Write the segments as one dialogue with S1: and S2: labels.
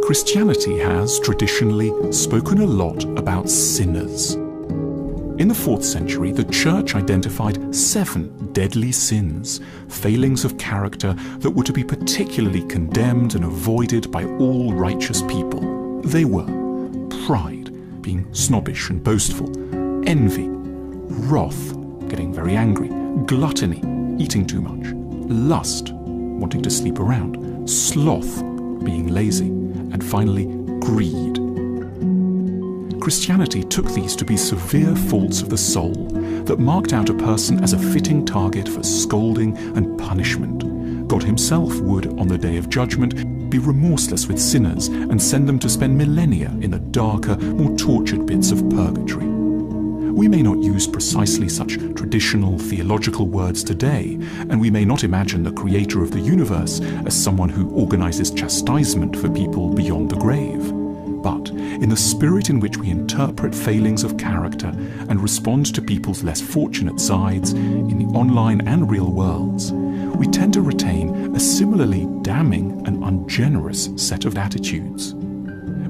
S1: Christianity has traditionally spoken a lot about sinners. In the 4th century, the Church identified 7 deadly sins, failings of character that were to be particularly condemned and avoided by all righteous people. They were pride, being snobbish and boastful, envy, wrath, getting very angry, gluttony, eating too much, lust, wanting to sleep around, sloth, being lazy, and finally, greed. Christianity took these to be severe faults of the soul that marked out a person as a fitting target for scolding and punishment. God himself would, on the day of judgment, be remorseless with sinners and send them to spend millennia in the darker, more tortured bits of purgatory. We may not use precisely such traditional theological words today, and we may not imagine the creator of the universe as someone who organizes chastisement for people beyond the grave. But in the spirit in which we interpret failings of character and respond to people's less fortunate sides in the online and real worlds, we tend to retain a similarly damning and ungenerous set of attitudes.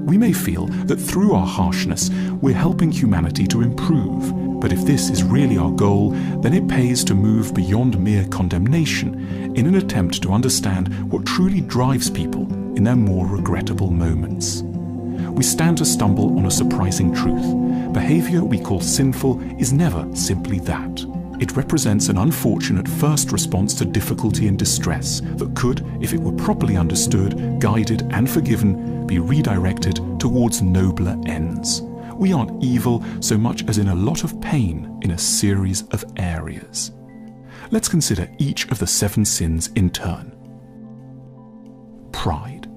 S1: We may feel that through our harshness we're helping humanity to improve, but if this is really our goal, then it pays to move beyond mere condemnation in an attempt to understand what truly drives people in their more regrettable moments. We stand to stumble on a surprising truth. Behavior we call sinful is never simply that. It represents an unfortunate first response to difficulty and distress that could, if it were properly understood, guided and forgiven, be redirected towards nobler ends. We aren't evil so much as in a lot of pain in a series of areas. Let's consider each of the 7 sins in turn. Pride.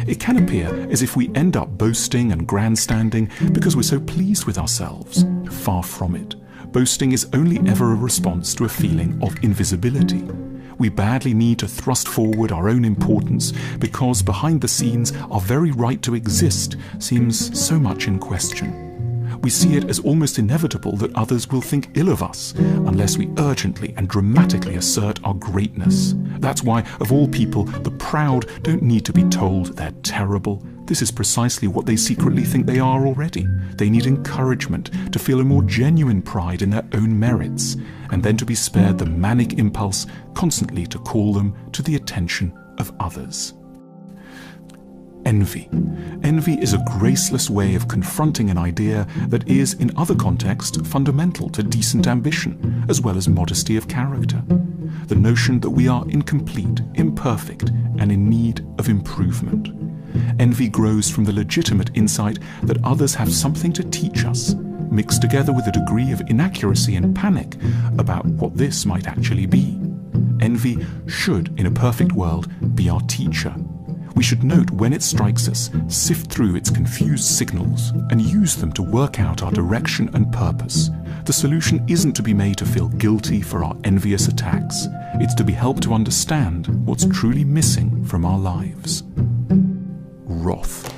S1: It can appear as if we end up boasting and grandstanding because we're so pleased with ourselves. Far from it. Boasting is only ever a response to a feeling of invisibility. We badly need to thrust forward our own importance because behind the scenes our very right to exist seems so much in question. We see it as almost inevitable that others will think ill of us unless we urgently and dramatically assert our greatness. That's why, of all people, the proud don't need to be told they're terrible. This is precisely what they secretly think they are already. They need encouragement to feel a more genuine pride in their own merits, and then to be spared the manic impulse constantly to call them to the attention of others. Envy. Envy is a graceless way of confronting an idea that is, in other contexts, fundamental to decent ambition, as well as modesty of character. The notion that we are incomplete, imperfect, and in need of improvement. Envy grows from the legitimate insight that others have something to teach us, mixed together with a degree of inaccuracy and panic about what this might actually be. Envy should, in a perfect world, be our teacher. We should note when it strikes us, sift through its confused signals, and use them to work out our direction and purpose. The solution isn't to be made to feel guilty for our envious attacks. It's to be helped to understand what's truly missing from our lives. Wrath.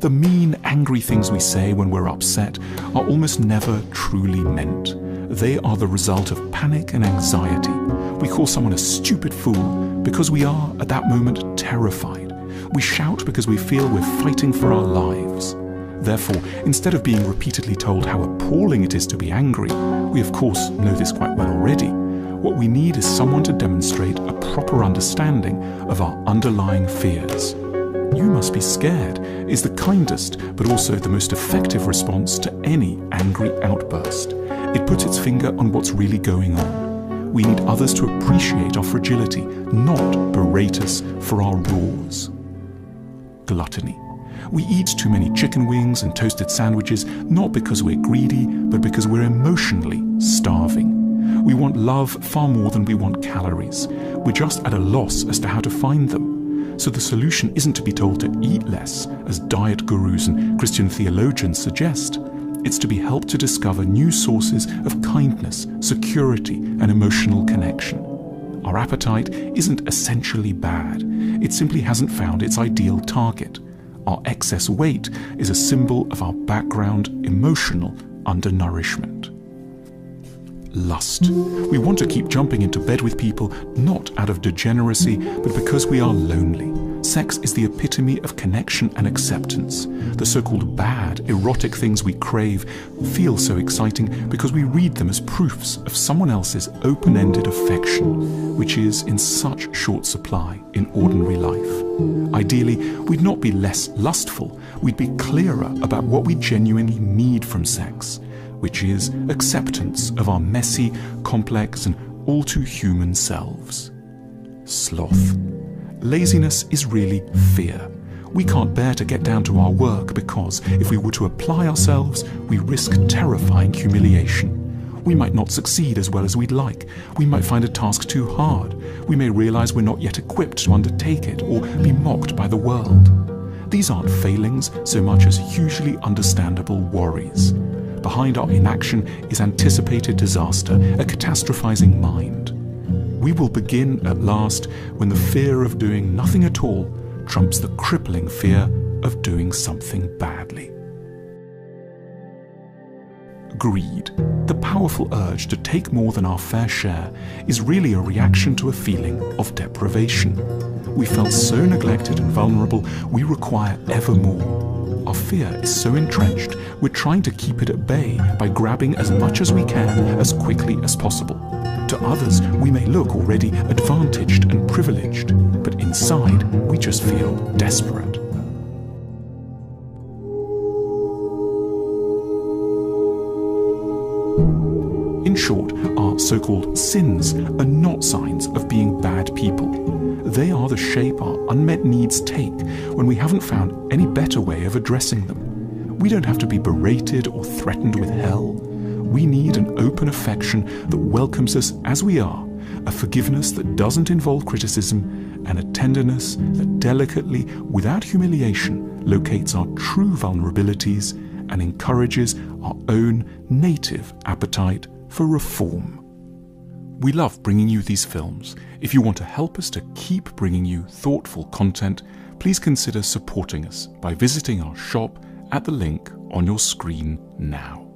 S1: The mean, angry things we say when we're upset are almost never truly meant. They are the result of panic and anxiety. We call someone a stupid fool because we are, at that moment, terrified. We shout because we feel we're fighting for our lives. Therefore, instead of being repeatedly told how appalling it is to be angry, we of course know this quite well already. What we need is someone to demonstrate a proper understanding of our underlying fears. "You must be scared" is the kindest, but also the most effective response to any angry outburst. It puts its finger on what's really going on. We need others to appreciate our fragility, not berate us for our roars. Gluttony. We eat too many chicken wings and toasted sandwiches, not because we're greedy, but because we're emotionally starving. We want love far more than we want calories. We're just at a loss as to how to find them. So the solution isn't to be told to eat less, as diet gurus and Christian theologians suggest. It's to be helped to discover new sources of kindness, security, and emotional connection. Our appetite isn't essentially bad. It simply hasn't found its ideal target. Our excess weight is a symbol of our background emotional undernourishment. Lust. We want to keep jumping into bed with people not out of degeneracy, but because we are lonely. Sex is the epitome of connection and acceptance. The so-called bad, erotic things we crave feel so exciting because we read them as proofs of someone else's open-ended affection, which is in such short supply in ordinary life. Ideally, we'd not be less lustful, we'd be clearer about what we genuinely need from sex, which is acceptance of our messy, complex, and all too human selves. Sloth. Laziness is really fear. We can't bear to get down to our work because if we were to apply ourselves, we risk terrifying humiliation. We might not succeed as well as we'd like. We might find a task too hard. We may realize we're not yet equipped to undertake it or be mocked by the world. These aren't failings so much as hugely understandable worries. Behind our inaction is anticipated disaster, a catastrophizing mind. We will begin at last when the fear of doing nothing at all trumps the crippling fear of doing something badly. Greed, the powerful urge to take more than our fair share, is really a reaction to a feeling of deprivation. We felt so neglected and vulnerable, we require ever more. Our fear is so entrenched, we're trying to keep it at bay by grabbing as much as we can as quickly as possible. To others, we may look already advantaged and privileged, but inside, we just feel desperate. In short, our so-called sins are not signs of being bad people. They are the shape our unmet needs take when we haven't found any better way of addressing them. We don't have to be berated or threatened with hell. We need an open affection that welcomes us as we are, a forgiveness that doesn't involve criticism, and a tenderness that delicately, without humiliation, locates our true vulnerabilities and encourages our own native appetite for reform. We love bringing you these films. If you want to help us to keep bringing you thoughtful content, please consider supporting us by visiting our shop at the link on your screen now.